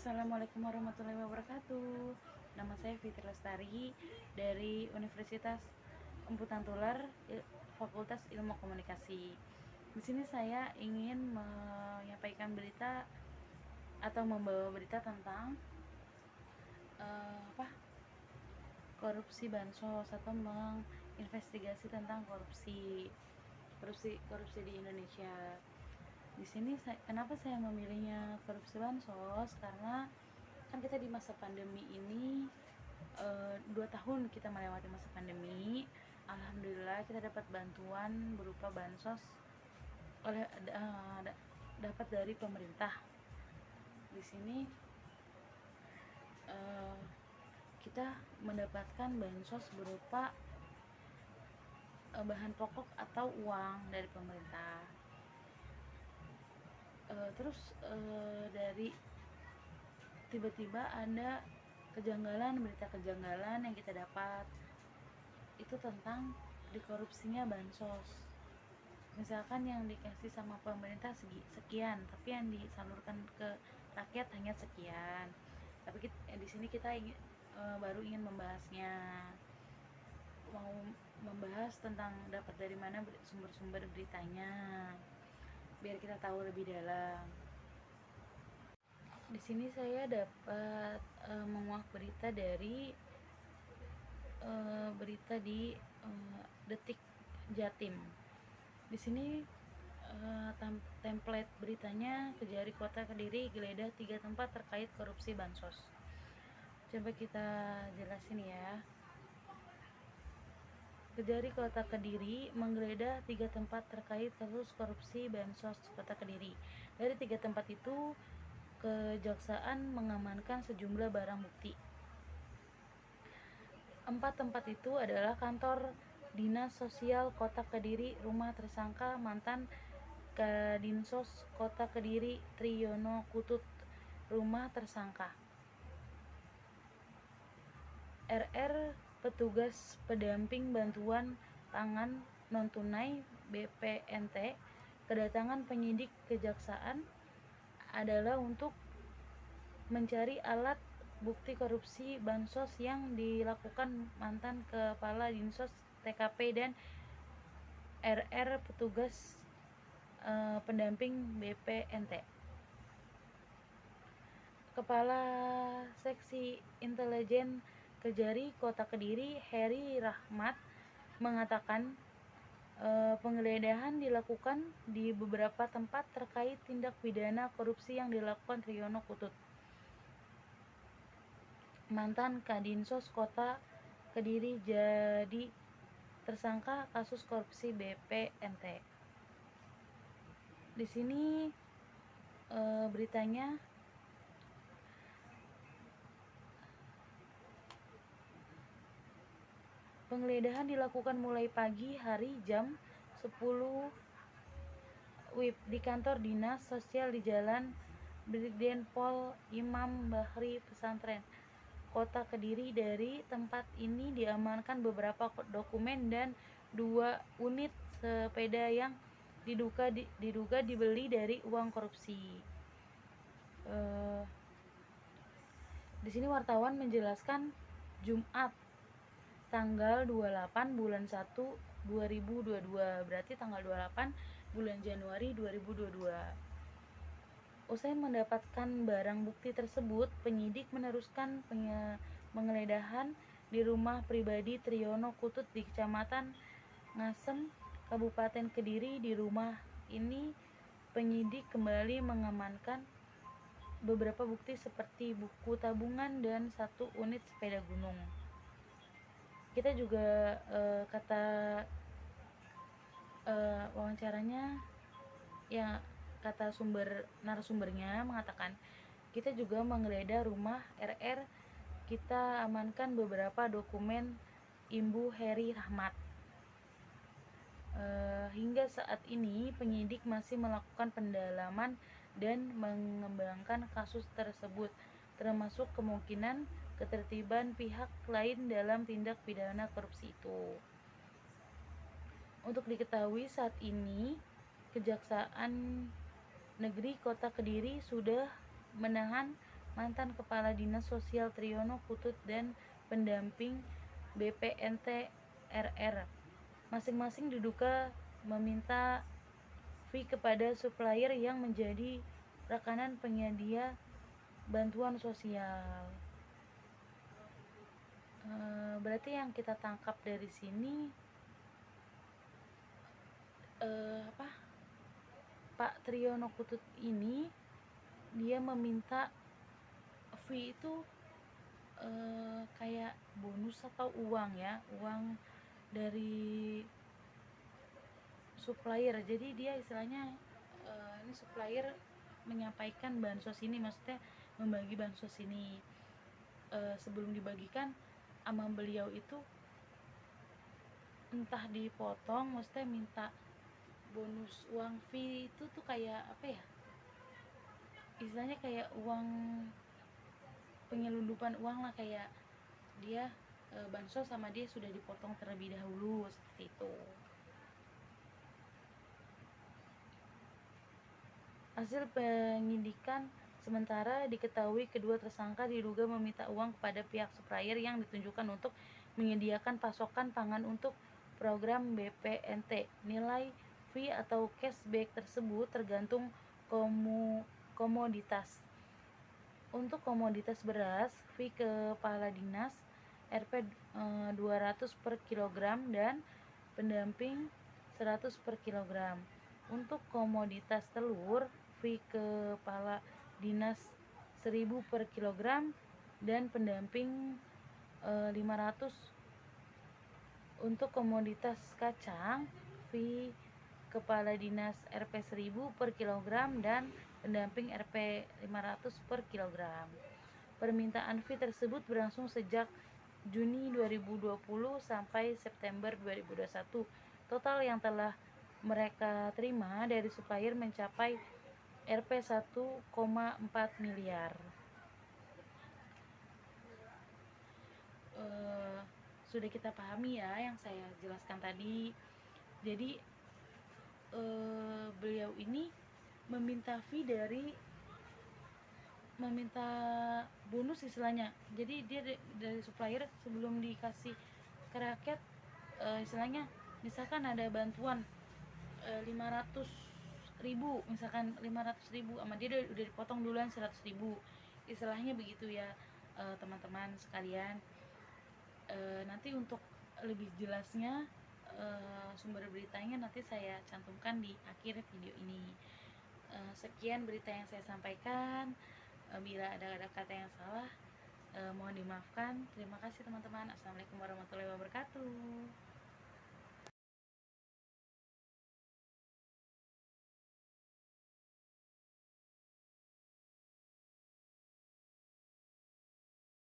Assalamualaikum warahmatullahi wabarakatuh. Nama saya Fitri Lestari dari Universitas Emputan Tular, Fakultas Ilmu Komunikasi. Di sini saya ingin menyampaikan berita atau membawa berita tentang korupsi bansos atau menginvestigasi tentang korupsi di Indonesia. Di sini kenapa saya memilihnya korupsi bansos? Karena kan kita di masa pandemi ini 2 tahun kita melewati masa pandemi. Alhamdulillah kita dapat bantuan berupa bansos oleh dapat dari pemerintah. Di sini kita mendapatkan bansos berupa bahan pokok atau uang dari pemerintah. Terus dari tiba-tiba ada berita kejanggalan yang kita dapat itu tentang dikorupsinya bansos. Misalkan yang dikasih sama pemerintah sekian, tapi yang disalurkan ke rakyat hanya sekian. Tapi di sini kita baru ingin membahasnya, mau membahas tentang dapat dari mana sumber-sumber beritanya, biar kita tahu lebih dalam. Di sini saya dapat menguak berita dari berita di Detik Jatim. Di sini template beritanya, Kejari Kota Kediri geledah 3 tempat terkait korupsi bansos. Coba kita jelasin ya. Kejari Kota Kediri menggeledah 3 tempat terkait kasus korupsi bansos Kota Kediri. Dari 3 tempat itu, Kejaksaan mengamankan sejumlah barang bukti. 4 tempat itu adalah kantor Dinas Sosial Kota Kediri, rumah tersangka mantan Kadinsos Kota Kediri Triyono Kutut, rumah tersangka RR, petugas pendamping bantuan pangan non-tunai BPNT. Kedatangan penyidik Kejaksaan adalah untuk mencari alat bukti korupsi bansos yang dilakukan mantan Kepala Dinsos TKP dan RR, petugas pendamping BPNT. Kepala Seksi Intelijen Kejari Kota Kediri Heri Rahmat mengatakan penggeledahan dilakukan di beberapa tempat terkait tindak pidana korupsi yang dilakukan Triyono Kutut, mantan Kadinsos Kota Kediri, jadi tersangka kasus korupsi BPNT. Di sini beritanya penggeledahan dilakukan mulai pagi hari jam 10 WIB di kantor Dinas Sosial di Jalan Brigjen Pol Imam Bahri Pesantren Kota Kediri. Dari tempat ini diamankan beberapa dokumen dan 2 unit sepeda yang diduga dibeli dari uang korupsi. Di sini wartawan menjelaskan Jumat tanggal 28 bulan 1 2022, berarti tanggal 28 bulan Januari 2022. Usai mendapatkan barang bukti tersebut, penyidik meneruskan penggeledahan di rumah pribadi Triyono Kutut di Kecamatan Ngasem, Kabupaten Kediri. Di rumah ini penyidik kembali mengamankan beberapa bukti seperti buku tabungan dan 1 unit sepeda gunung. Kita juga kata wawancaranya, ya, kata narasumbernya mengatakan kita juga menggeledah rumah RR, kita amankan beberapa dokumen Ibu Heri Rahmat. Hingga saat ini penyidik masih melakukan pendalaman dan mengembangkan kasus tersebut, termasuk kemungkinan keterlibatan pihak lain dalam tindak pidana korupsi itu. Untuk diketahui, saat ini Kejaksaan Negeri Kota Kediri sudah menahan mantan Kepala Dinas Sosial Triyono Putut dan pendamping BPNT RR. Masing-masing diduga meminta fee kepada supplier yang menjadi rekanan penyedia bantuan sosial. Berarti yang kita tangkap dari sini Pak Triyono Putut ini dia meminta fee itu kayak bonus atau uang ya, uang dari supplier. Jadi dia istilahnya ini supplier menyampaikan bansos ini, maksudnya membagi bansos ini. Sebelum dibagikan sama beliau itu entah dipotong, maksudnya minta bonus uang fee itu tuh kayak apa ya, istilahnya kayak uang penyelundupan uang lah, kayak dia bansos sama dia sudah dipotong terlebih dahulu seperti itu. Hasil penyidikan sementara diketahui kedua tersangka diduga meminta uang kepada pihak supplier yang ditunjukkan untuk menyediakan pasokan pangan untuk program BPNT. Nilai fee atau cashback tersebut tergantung komoditas. Untuk komoditas beras, fee kepala dinas Rp 200 per kilogram dan pendamping 100 per kilogram. Untuk komoditas telur, fee kepala dinas 1000 per kilogram dan pendamping 500. Untuk komoditas kacang, fee kepala dinas Rp 1000 per kilogram dan pendamping Rp 500 per kilogram. Permintaan fee tersebut berlangsung sejak Juni 2020 sampai September 2021. Total yang telah mereka terima dari supplier mencapai Rp 1,4 miliar. Sudah kita pahami ya yang saya jelaskan tadi. Jadi beliau ini meminta fee meminta bonus istilahnya. Jadi dia dari supplier sebelum dikasih ke rakyat, istilahnya misalkan ada bantuan 500.000, misalkan 500.000 sama dia udah dipotong duluan 100.000, istilahnya begitu ya teman-teman sekalian. Nanti untuk lebih jelasnya sumber beritanya nanti saya cantumkan di akhir video ini. Sekian berita yang saya sampaikan. Bila ada kata yang salah mohon dimaafkan. Terima kasih teman-teman. Assalamualaikum warahmatullahi wabarakatuh.